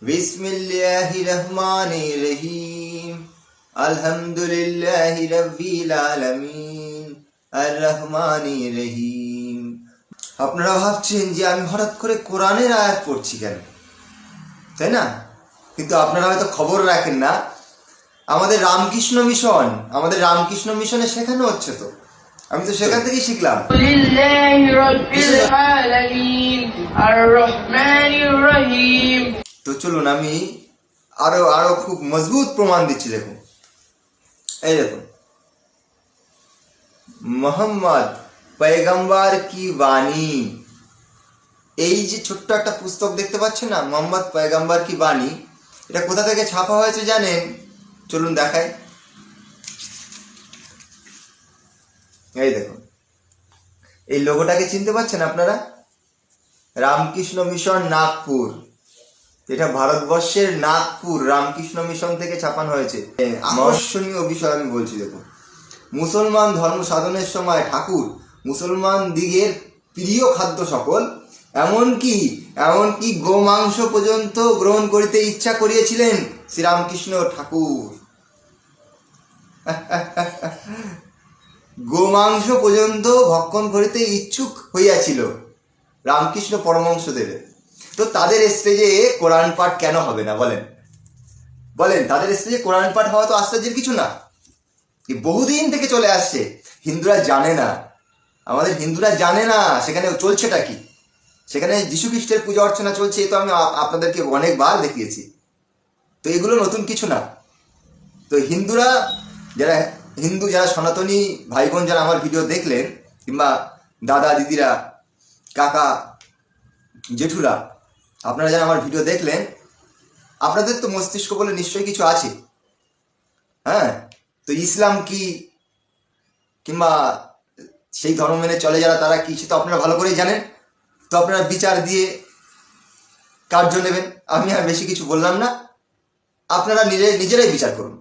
বিসমিল্লাহির রহমানির রহিম। আলহামদুলিল্লাহি রাব্বিল আলামিন আর রহমানির রহিম। আপনারা ভাবছেন যে আমি হঠাৎ করে কোরআনের আয়াত পড়ছি কেন, তাই না? কিন্তু আপনারা হয়তো খবর রাখেন না, আমাদের রামকৃষ্ণ মিশনে শেখানো হচ্ছে। তো আমি তো সেখান থেকেই শিখলাম। তো চলুন আমি আরো খুব মজবুত প্রমাণ দিচ্ছি। দেখুন, এই দেখুন, মোহাম্মদ পয়গম্বর কি বাণী, এই যে ছোট্ট একটা পুস্তক দেখতে পাচ্ছেন না, মোহাম্মদ পয়গম্বর কি বাণী, এটা কোথা থেকে ছাপা হয়েছে জানেন? চলুন দেখাই। এই দেখুন, এই লোগোটাকে চিনতে পারছেন আপনারা? রামকৃষ্ণ মিশন নাগপুর। এটা ভারতবর্ষের নাগপুর রামকৃষ্ণ মিশন থেকে ছাপানো হয়েছে। আকর্ষণীয় বিষয় আমি বলছি, দেখুন, মুসলমান ধর্ম সাধনের সময় ঠাকুর মুসলমান দিগের প্রিয় খাদ্য সকল, এমনকি গোমাংস পর্যন্ত গ্রহণ করিতে ইচ্ছা করিয়েছিলেন শ্রীরামকৃষ্ণ ঠাকুর। গোমাংস পর্যন্ত ভক্ষণ করিতে ইচ্ছুক হইয়াছিল রামকৃষ্ণ পরমহংসদেবের। তো তাদের স্টেজে কোরআন পাঠ কেন হবে না বলেন? তাদের স্টেজে কোরআন পাঠ হওয়া তো আশ্চর্যের কিছু না। বহুদিন থেকে চলে আসছে। হিন্দুরা জানে না, আমাদের হিন্দুরা জানে না সেখানে চলছেটা কি। সেখানে যীশু খ্রিস্টের পূজা অর্চনা চলছে, এ তো আমি আপনাদেরকে অনেকবার দেখিয়েছি। তো এগুলো নতুন কিছু না। তো যারা সনাতনী ভাই বোন যারা আমার ভিডিও দেখলেন, কিংবা দাদা দিদিরা, কাকা জেঠুরা, আপনারা যারা আমার ভিডিও দেখলেন, আপনাদের তো মস্তিষ্ক বলে নিশ্চয়ই কিছু আছে। হ্যাঁ, তো ইসলাম কি, কিংবা সেই ধর্ম মেনে চলে যারা, তারা কি, সে তো আপনারা ভালো করেই জানেন। তো আপনারা বিচার দিয়ে কার্য নেবেন। আমি আর বেশি কিছু বললাম না, আপনারা নিজেরাই বিচার করুন।